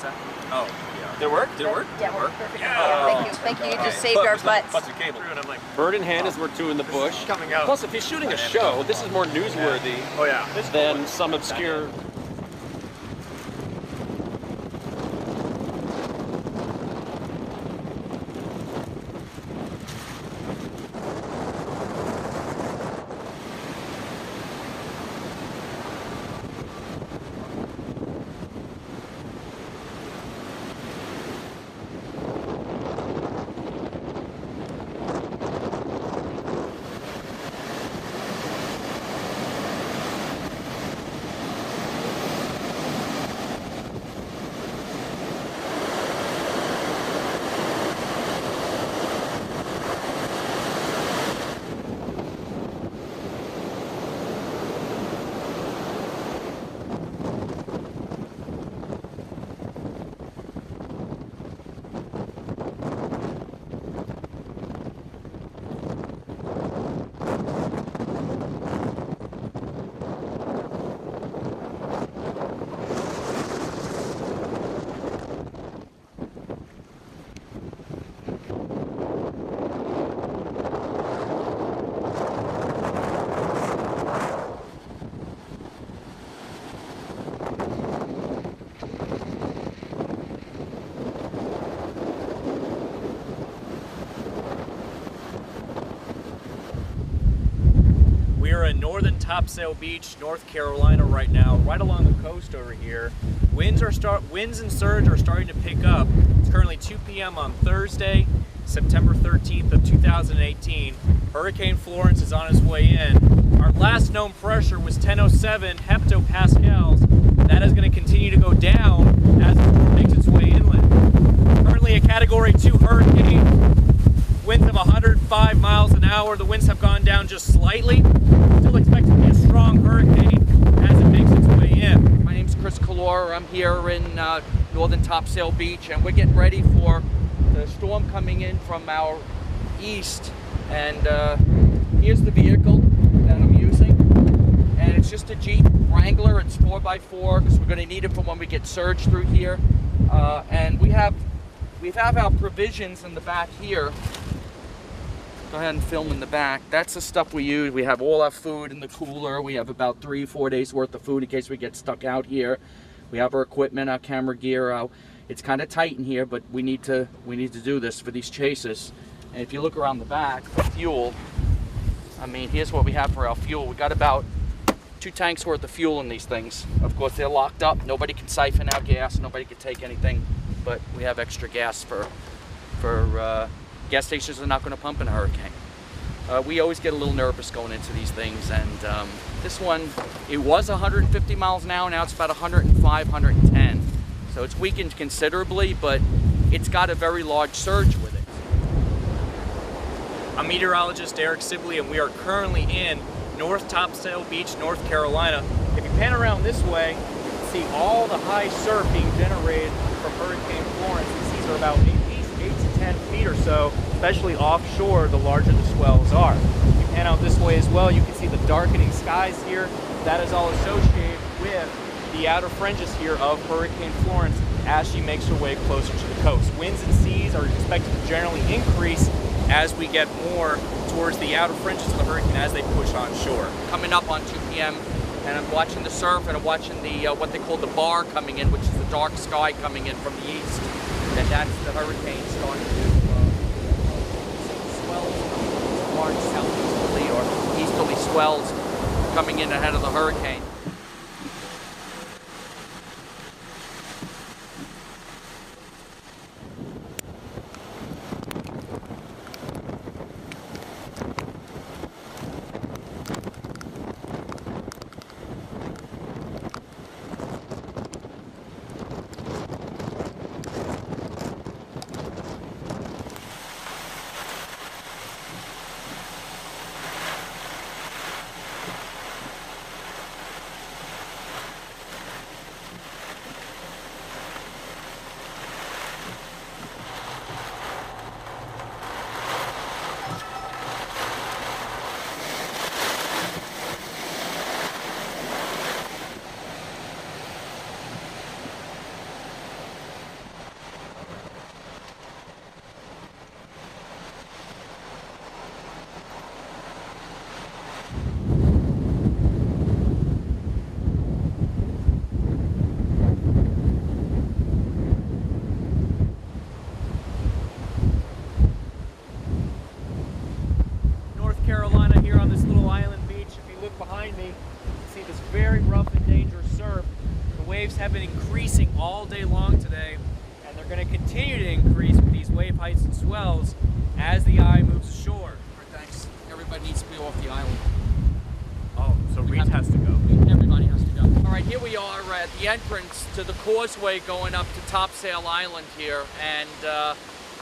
that? Oh, yeah. Did it work? Did it work? Yeah, it worked perfectly. Yeah. Yeah, thank you. You just saved our butts. Busted cable. And I'm like, Bird in hand as we're two in the bush. coming out. Plus, if he's shooting a show, this is more newsworthy than some obscure. In northern Topsail Beach, North Carolina right now, right along the coast over here. Winds and surge are starting to pick up. It's currently 2 p.m. on Thursday, September 13th of 2018. Hurricane Florence is on its way in. Our last known pressure was 1007 hectopascals. That is going to continue to go down as the storm makes its way inland. Currently a Category 2 hurricane. Winds of 105 miles an hour. The winds have gone down just slightly. Still expected to be a strong hurricane as it makes its way in. My name's Collura. I'm here in northern Topsail Beach, and we're getting ready for the storm coming in from our east. And here's the vehicle that I'm using, and it's just a Jeep Wrangler. It's 4x4 because we're going to need it for when we get surge through here. And we have our provisions in the back here. Go ahead and film in the back. That's the stuff we use. We have all our food in the cooler. We have about 3-4 days worth of food in case we get stuck out here. We have our equipment, our camera gear. It's kind of tight in here, but we need to do this for these chases. And if you look around the back, fuel. I mean, here's what we have for our fuel. We got about 2 tanks worth of fuel in these things. Of course, they're locked up. Nobody can siphon out gas. Nobody can take anything. But we have extra gas for gas stations are not going to pump in a hurricane. We always get a little nervous going into these things, and this one, it was 150 miles an hour, now it's about 105, 110. So it's weakened considerably, but it's got a very large surge with it. I'm meteorologist Eric Sibley, and we are currently in North Topsail Beach, North Carolina. If you pan around this way, you can see all the high surf being generated from Hurricane Florence. The seas are about 8 to 10 feet or so, especially offshore, the larger the swells are. If you pan out this way as well, you can see the darkening skies here. That is all associated with the outer fringes here of Hurricane Florence as she makes her way closer to the coast. Winds and seas are expected to generally increase as we get more towards the outer fringes of the hurricane as they push on shore. Coming up on 2 p.m. and I'm watching the surf, and I'm watching the what they call the bar coming in, which is the dark sky coming in from the east. And that's the hurricane starting to swells coming in, large southeasterly or easterly swells coming in ahead of the hurricane. behind me, you can see this very rough and dangerous surf. The waves have been increasing all day long today, and they're going to continue to increase with these wave heights and swells as the eye moves ashore. All right, thanks. Everybody needs to be off the island. Oh, so Reed has to go. Everybody has to go. All right, here we are at the entrance to the causeway going up to Topsail Island here, and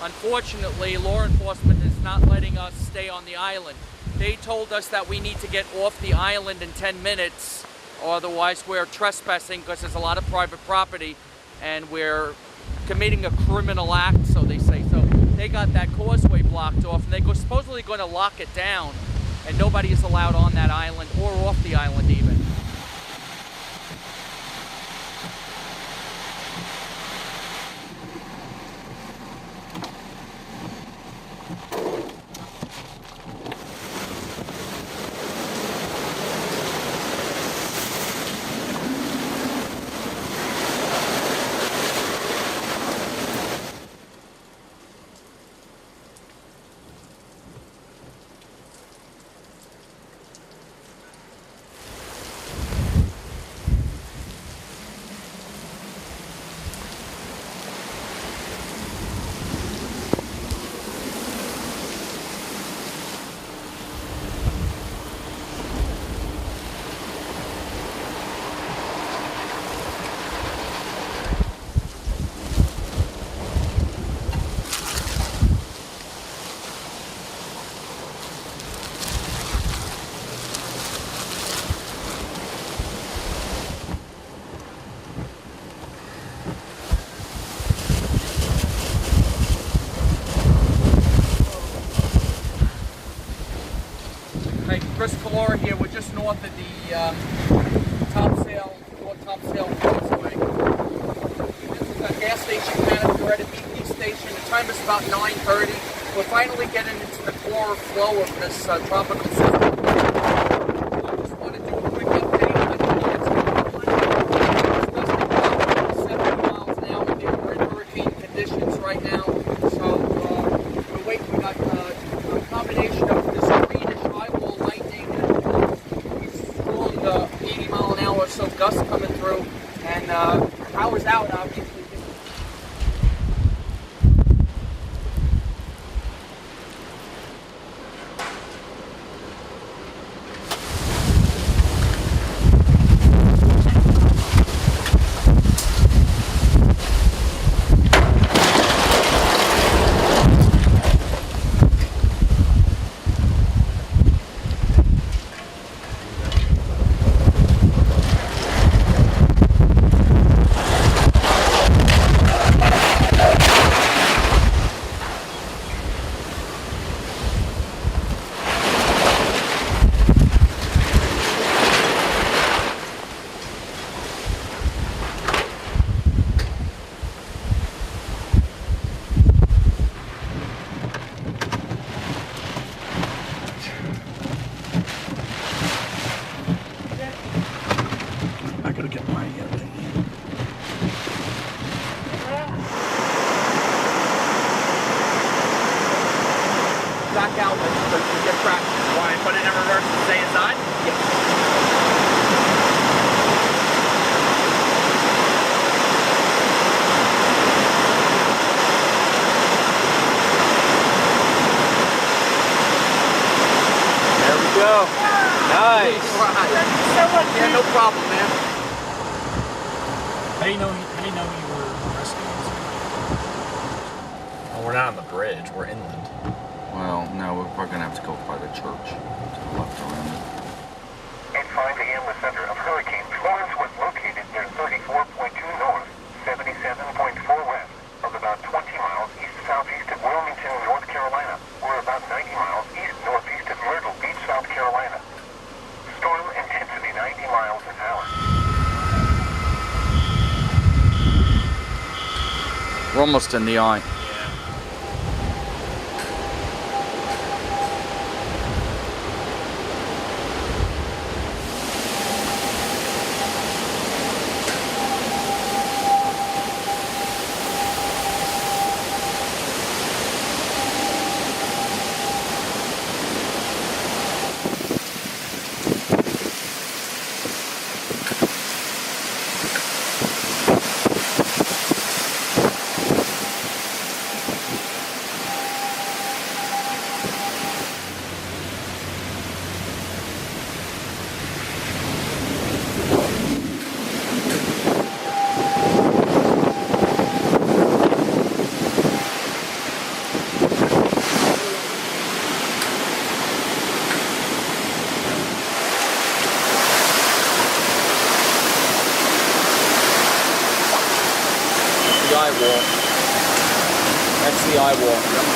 unfortunately, law enforcement is not letting us stay on the island. They told us that we need to get off the island in 10 minutes, otherwise we're trespassing because there's a lot of private property, and we're committing a criminal act, so they say. So they got that causeway blocked off, and they're supposedly going to lock it down, and nobody is allowed on that island or off the island even. Collura here. We're just north of the North Topsail Causeway. This is a gas station kind of. We're at a BP station. The time is about 9:30. We're finally getting into the core flow of this tropical system. I just want to do a quick update. I think it's about 70 miles an hour. We're in hurricane conditions right now. So we're waiting. We got a combination of this greenish eyewall lightning and strong 80 mile an hour or so gusts coming through, and power's out obviously. Back out so you can get traction. Why? Put it in reverse and stay inside? Yes. There we go. Nice. Yeah, no problem, man. How do you know you were rescuing somebody? Well, we're not on the bridge. We're inland. Well, no, we're probably gonna have to go by the church to the left around it. At 5 a.m., the center of Hurricane Florence was located near 34.2 north, 77.4 west, of about 20 miles east-southeast of Wilmington, North Carolina, or about 90 miles east-northeast of Myrtle Beach, South Carolina. Storm intensity 90 miles an hour. We're almost in the eye. eye wall. That's the eye wall.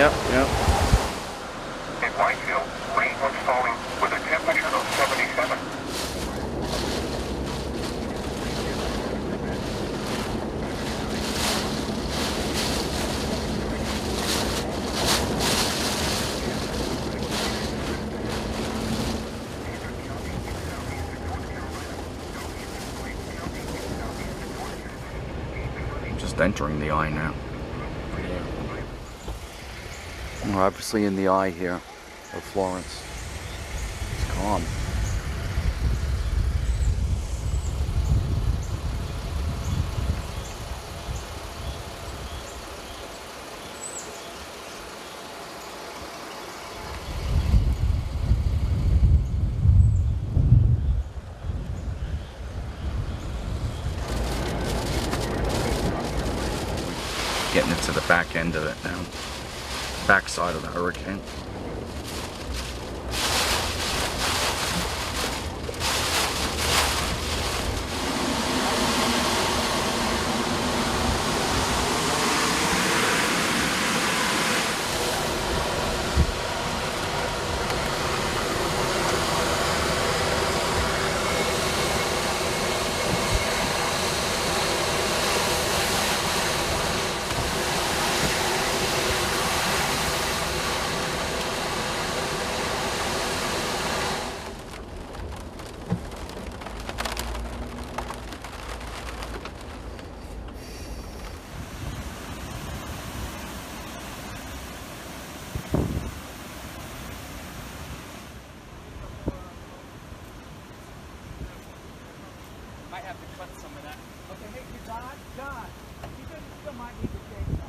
Yep, yep. In Wrightsville, rain was falling with a temperature of 77. Just entering the eye now. We're obviously in the eye here of Florence. It's calm. Getting into the back end of it now. Backside of the hurricane. Might have to cut some of that. Okay, hey, John, you still might need to change